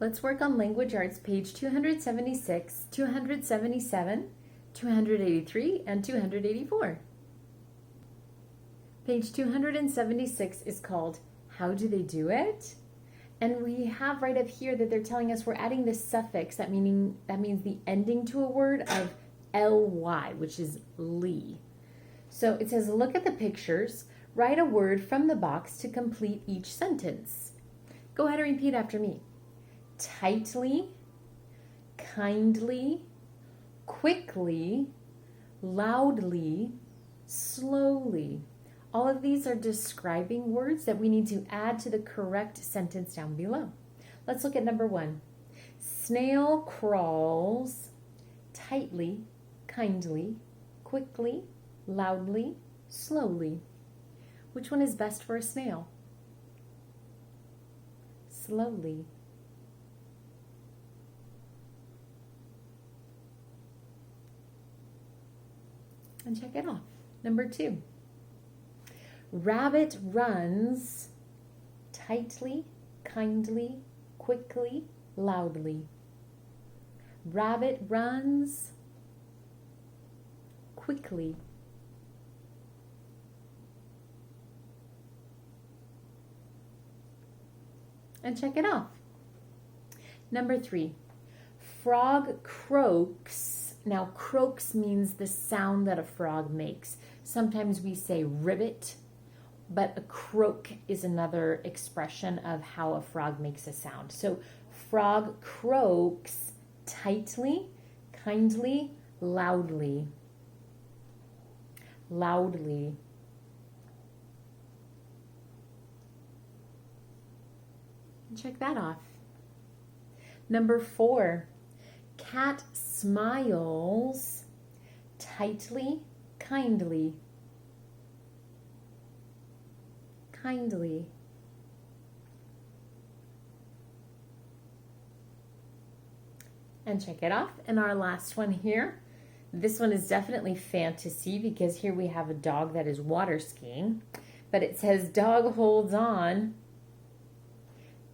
Let's work on language arts, page 276, 277, 283, and 284. Page 276 is called How Do They Do It? And we have right up here that they're telling us we're adding this suffix that means the ending to a word of ly, which is ly. So it says, look at the pictures, write a word from the box to complete each sentence. Go ahead and repeat after me. Tightly, kindly, quickly, loudly, slowly. All of these are describing words that we need to add to the correct sentence down below. Let's look at number 1. Snail crawls tightly, kindly, quickly, loudly, slowly. Which one is best for a snail? Slowly. And check it off. Number 2. Rabbit runs tightly, kindly, quickly, loudly. Rabbit runs quickly. And check it off. Number 3. Frog croaks. Now, croaks means the sound that a frog makes. Sometimes we say ribbit, but a croak is another expression of how a frog makes a sound. So, frog croaks tightly, kindly, loudly. Loudly. Check that off. Number 4. Cat smiles tightly, kindly. Kindly. And check it off. And our last one here. This one is definitely fantasy because here we have a dog that is water skiing. But it says dog holds on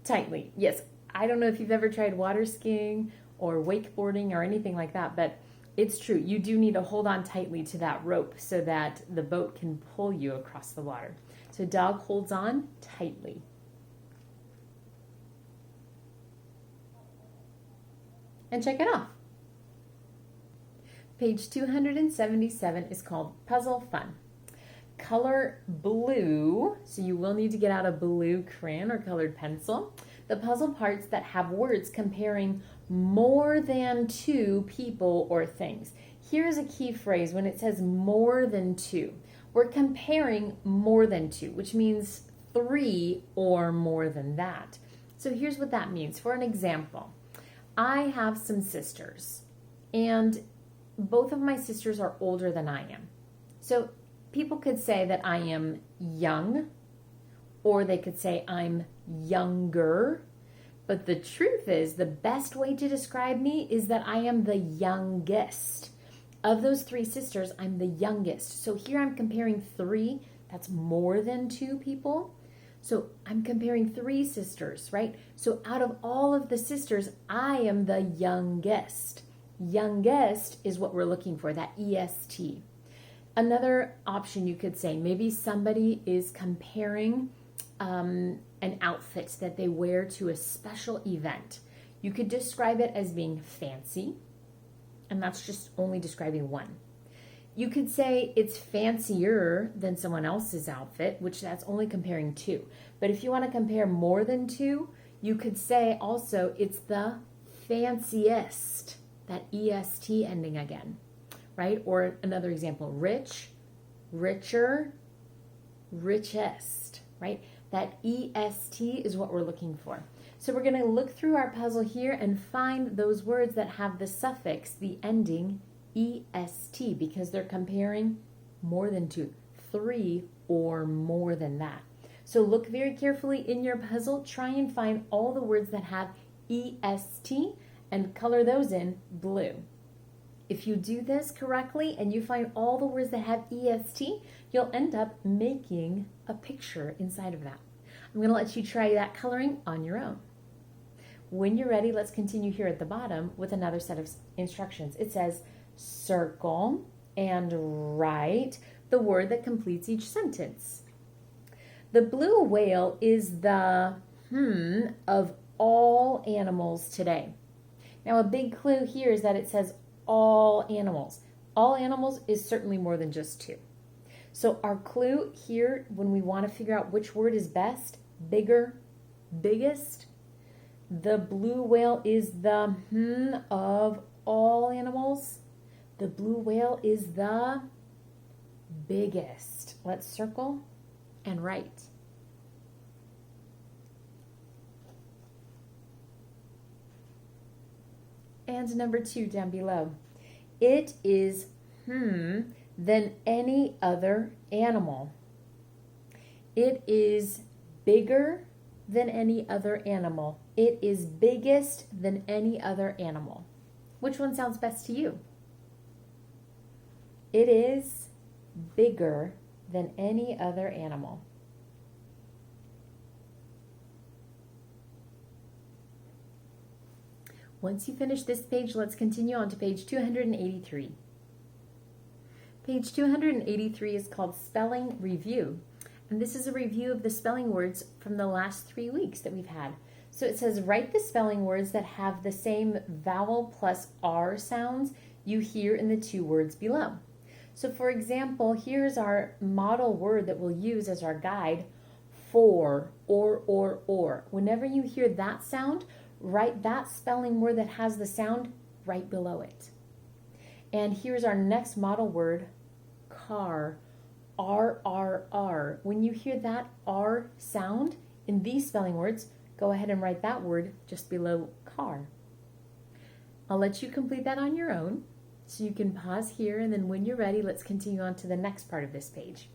tightly. Yes, I don't know if you've ever tried water skiing or wakeboarding or anything like that, but it's true. You do need to hold on tightly to that rope so that the boat can pull you across the water. So dog holds on tightly. And check it off. Page 277 is called Puzzle Fun. Color blue, so you will need to get out a blue crayon or colored pencil. The puzzle parts that have words comparing more than 2 people or things. Here's a key phrase when it says more than 2. We're comparing more than 2, which means 3 or more than that. So here's what that means. For an example, I have some sisters, and both of my sisters are older than I am. So people could say that I am young, or they could say I'm younger. But the truth is, the best way to describe me is that I am the youngest. Of those 3 sisters, I'm the youngest. So here I'm comparing 3. That's more than 2 people. So I'm comparing 3 sisters, right? So out of all of the sisters, I am the youngest. Youngest is what we're looking for, that EST. Another option you could say, maybe somebody is comparing an outfit that they wear to a special event. You could describe it as being fancy, and that's just only describing one. You could say it's fancier than someone else's outfit, which that's only comparing 2. But if you want to compare more than 2, you could say also it's the fanciest, that EST ending again, right? Or another example, rich, richer, richest, right? That EST is what we're looking for. So we're going to look through our puzzle here and find those words that have the suffix, the ending EST, because they're comparing more than 2, 3 or more than that. So look very carefully in your puzzle. Try and find all the words that have EST and color those in blue. If you do this correctly and you find all the words that have EST, you'll end up making a picture inside of that. I'm going to let you try that coloring on your own. When you're ready, let's continue here at the bottom with another set of instructions. It says circle and write the word that completes each sentence. The blue whale is the of all animals today. Now, a big clue here is that it says all animals. All animals is certainly more than just two. So our clue here, when we want to figure out which word is best, bigger, biggest, the blue whale is the of all animals. The blue whale is the biggest. Let's circle and write. And number 2 down below. It is than any other animal. It is bigger than any other animal. It is biggest than any other animal. Which one sounds best to you? It is bigger than any other animal. Once you finish this page, let's continue on to page 283. Page 283 is called Spelling Review. And this is a review of the spelling words from the last 3 weeks that we've had. So it says, write the spelling words that have the same vowel plus R sounds you hear in the 2 words below. So for example, here's our model word that we'll use as our guide, for, or. Whenever you hear that sound, write that spelling word that has the sound right below it. And here's our next model word, car, R. When you hear that R sound in these spelling words, go ahead and write that word just below car. I'll let you complete that on your own, so you can pause here, and then when you're ready, let's continue on to the next part of this page.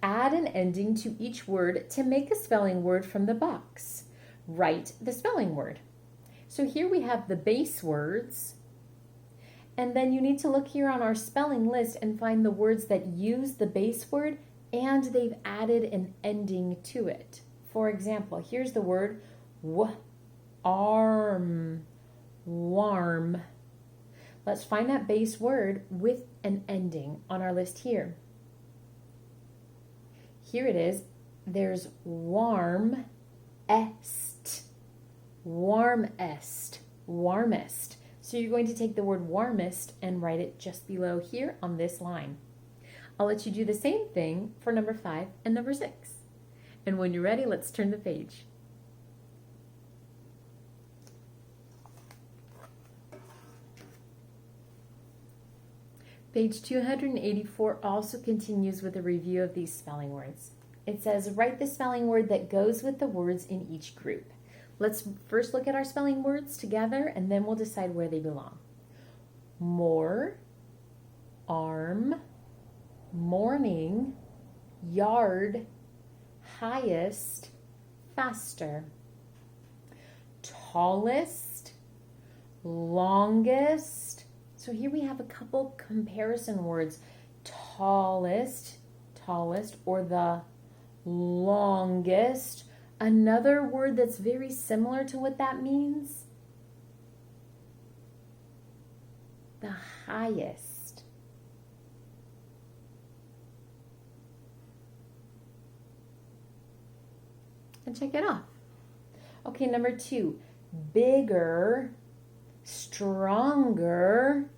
Add an ending to each word to make a spelling word from the box. Write the spelling word. So here we have the base words, and then you need to look here on our spelling list and find the words that use the base word and they've added an ending to it. For example, here's the word arm, warm. Let's find that base word with an ending on our list here. Here it is. There's warm, warmest. So you're going to take the word warmest and write it just below here on this line. I'll let you do the same thing for number 5 and number 6. And when you're ready, let's turn the page. Page 284 also continues with a review of these spelling words. It says, write the spelling word that goes with the words in each group. Let's first look at our spelling words together, and then we'll decide where they belong. More, arm, morning, yard, highest, faster. Tallest, longest. So here we have a couple comparison words. Tallest, or the longest. Another word that's very similar to what that means, the highest. And check it off. Okay, number 2, bigger, stronger.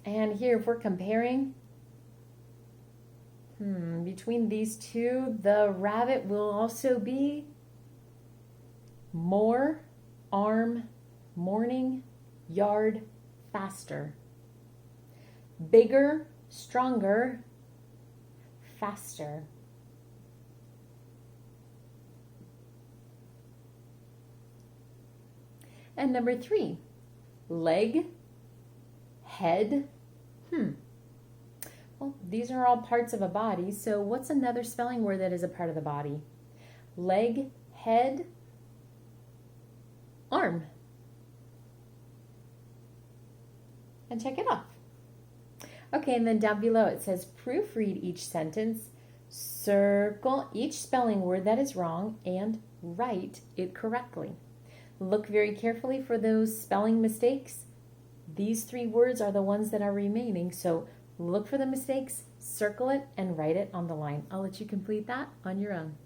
And here, if we're comparing, between these two, the rabbit will also be more, arm, morning, yard, faster. Bigger, stronger, faster. And number 3, leg, head. Well, these are all parts of a body, so what's another spelling word that is a part of the body? Leg, head, arm. And check it off. Okay, and then down below it says proofread each sentence, circle each spelling word that is wrong, and write it correctly. Look very carefully for those spelling mistakes. These 3 words are the ones that are remaining, so look for the mistakes, circle it, and write it on the line. I'll let you complete that on your own.